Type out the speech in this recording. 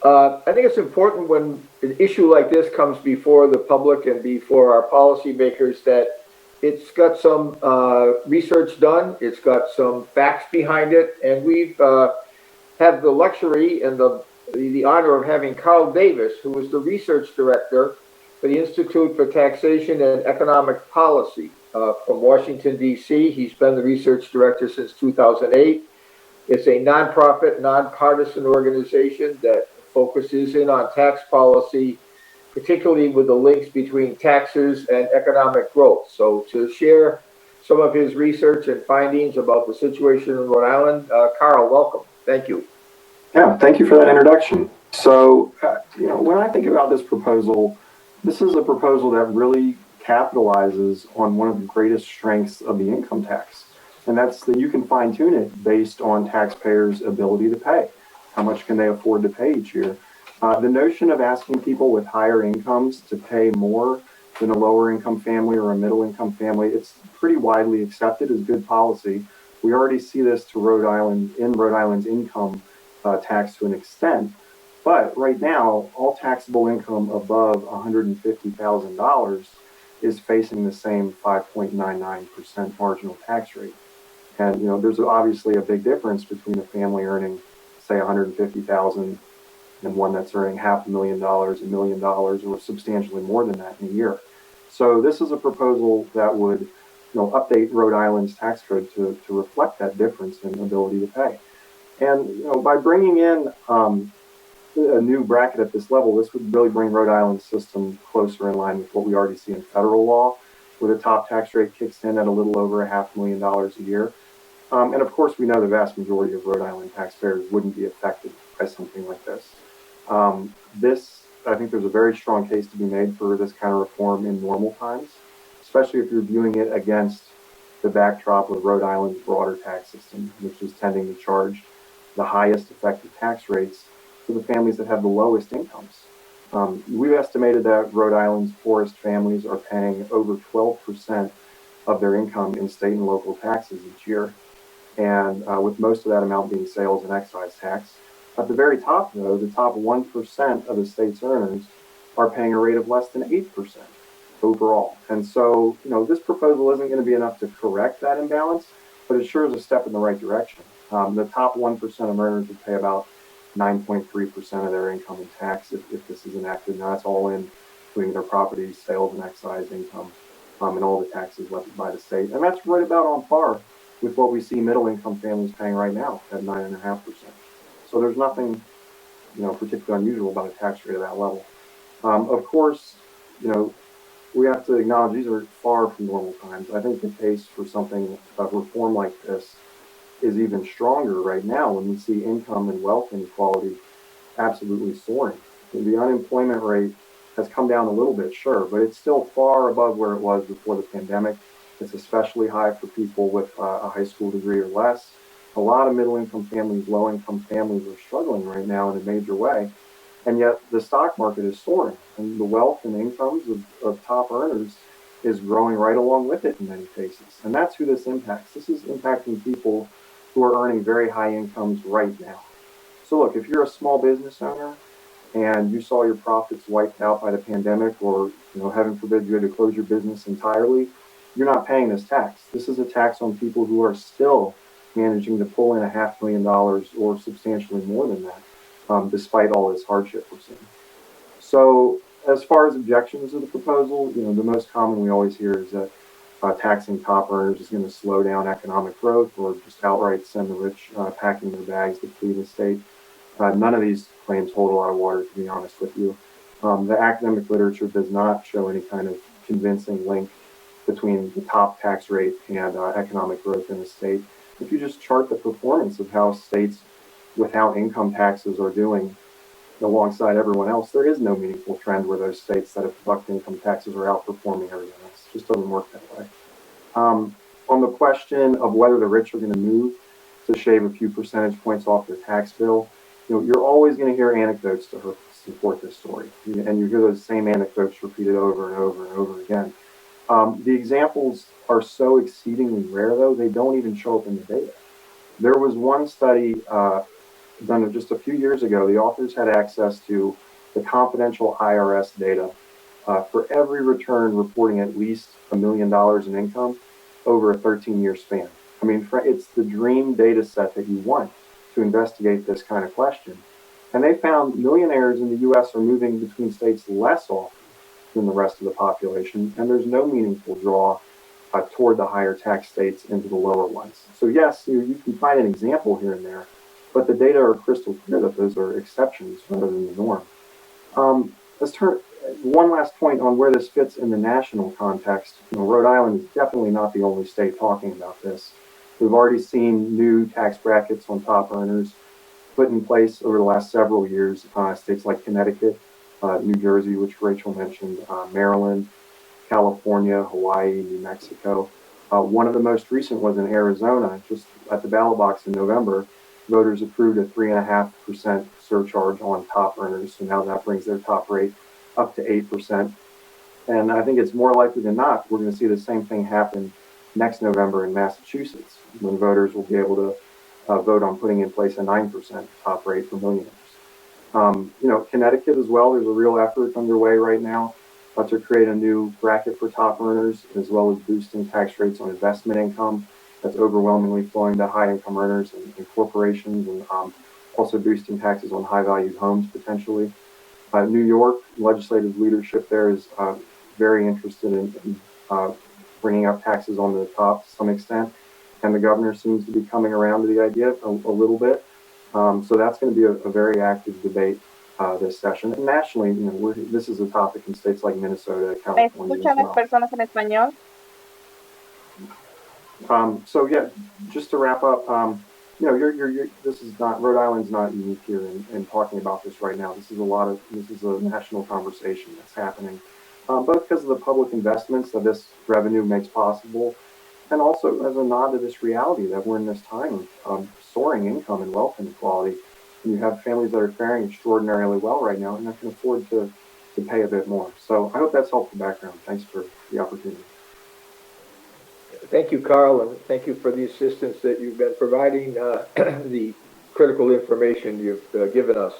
I think it's important when an issue like this comes before the public and before our policymakers that it's got some research done, it's got some facts behind it, and we've have the luxury and the honor of having Carl Davis, who is the research director for the Institute for Taxation and Economic Policy from Washington, D.C. He's been the research director since 2008. It's a nonprofit, nonpartisan organization that focuses in on tax policy, particularly with the links between taxes and economic growth. So to share some of his research and findings about the situation in Rhode Island, Carl, welcome. Thank you. Yeah, thank you for that introduction. So, when I think about this proposal, this is a proposal that really capitalizes on one of the greatest strengths of the income tax, and that's that you can fine tune it based on taxpayers' ability to pay. How much can they afford to pay each year? The notion of asking people with higher incomes to pay more than a lower income family or a middle income family, it's pretty widely accepted as good policy. We already see this to Rhode Island's income tax to an extent. But right now, all taxable income above $150,000 is facing the same 5.99% marginal tax rate. And there's obviously a big difference between a family earning, say, 150,000 and one that's earning $500,000, $1 million, or substantially more than that in a year. So this is a proposal that would, update Rhode Island's tax code to reflect that difference in ability to pay. And by bringing in a new bracket at this level, this would really bring Rhode Island's system closer in line with what we already see in federal law, where the top tax rate kicks in at a little over $500,000 a year. And of course, we know the vast majority of Rhode Island taxpayers wouldn't be affected by something like this. I think there's a very strong case to be made for this kind of reform in normal times, especially if you're viewing it against the backdrop of Rhode Island's broader tax system, which is tending to charge the highest effective tax rates to the families that have the lowest incomes. We've estimated that Rhode Island's poorest families are paying over 12% of their income in state and local taxes each year, and with most of that amount being sales and excise tax. At the very top, though, the top 1% of the state's earners are paying a rate of less than 8% overall. And so, this proposal isn't going to be enough to correct that imbalance, but it sure is a step in the right direction. The top 1% of earners would pay about 9.3% of their income in tax if this is enacted. Now, that's all in, including their property, sales and excise income, and all the taxes levied by the state. And that's right about on par with what we see middle income families paying right now at 9.5%. So there's nothing, particularly unusual about a tax rate at that level. Of course, we have to acknowledge these are far from normal times. I think the case for something of reform like this is even stronger right now when we see income and wealth inequality absolutely soaring. The unemployment rate has come down a little bit, sure, but it's still far above where it was before the pandemic. It's especially high for people with a high school degree or less. A lot of middle-income families, low-income families are struggling right now in a major way, and yet the stock market is soaring, and the wealth and incomes of top earners is growing right along with it in many cases. And that's who this impacts. This is impacting people who are earning very high incomes right now. So look, if you're a small business owner and you saw your profits wiped out by the pandemic, or heaven forbid you had to close your business entirely, you're not paying this tax. This is a tax on people who are still managing to pull in $500,000 or substantially more than that, despite all this hardship we're seeing. So as far as objections to the proposal, the most common we always hear is that taxing top earners is going to slow down economic growth or just outright send the rich packing their bags to flee the state. None of these claims hold a lot of water, to be honest with you. The academic literature does not show any kind of convincing link between the top tax rate and economic growth in the state. If you just chart the performance of how states without income taxes are doing alongside everyone else, there is no meaningful trend where those states that have deducted income taxes are outperforming everyone else. It just doesn't work that way. On the question of whether the rich are going to move to shave a few percentage points off their tax bill, you're always going to hear anecdotes to support this story. And you hear those same anecdotes repeated over and over and over again. The examples are so exceedingly rare, though, they don't even show up in the data. There was one study Then just a few years ago, the authors had access to the confidential IRS data for every return reporting at least $1 million in income over a 13-year span. I mean, it's the dream data set that you want to investigate this kind of question. And they found millionaires in the U.S. are moving between states less often than the rest of the population, and there's no meaningful draw toward the higher tax states into the lower ones. So yes, you can find an example here and there, but the data are crystal clear that those are exceptions rather than the norm. Let's turn one last point on where this fits in the national context. Rhode Island is definitely not the only state talking about this. We've already seen new tax brackets on top earners put in place over the last several years. States like Connecticut, New Jersey, which Rachel mentioned, Maryland, California, Hawaii, New Mexico. One of the most recent was in Arizona. Just at the ballot box in November, voters approved a 3.5% surcharge on top earners. So now that brings their top rate up to 8%. And I think it's more likely than not, we're going to see the same thing happen next November in Massachusetts, when voters will be able to vote on putting in place a 9% top rate for millionaires. Connecticut as well, there's a real effort underway right now to create a new bracket for top earners, as well as boosting tax rates on investment income that's overwhelmingly flowing to high income earners and corporations, and also boosting taxes on high valued homes potentially. New York legislative leadership there is very interested in bringing up taxes on the top to some extent, and the governor seems to be coming around to the idea a little bit. So that's going to be a very active debate this session. And nationally, this is a topic in states like Minnesota, ¿Me California as escuchan las well. personas en español? So yeah, just to wrap up, this is not, Rhode Island's not unique here in talking about this right now. This is a national conversation that's happening, both because of the public investments that this revenue makes possible, and also as a nod to this reality that we're in this time of soaring income and wealth inequality. And you have families that are faring extraordinarily well right now and that can afford to pay a bit more. So I hope that's helpful background. Thanks for the opportunity. Thank you, Carl, and thank you for the assistance that you've been providing, the critical information you've given us.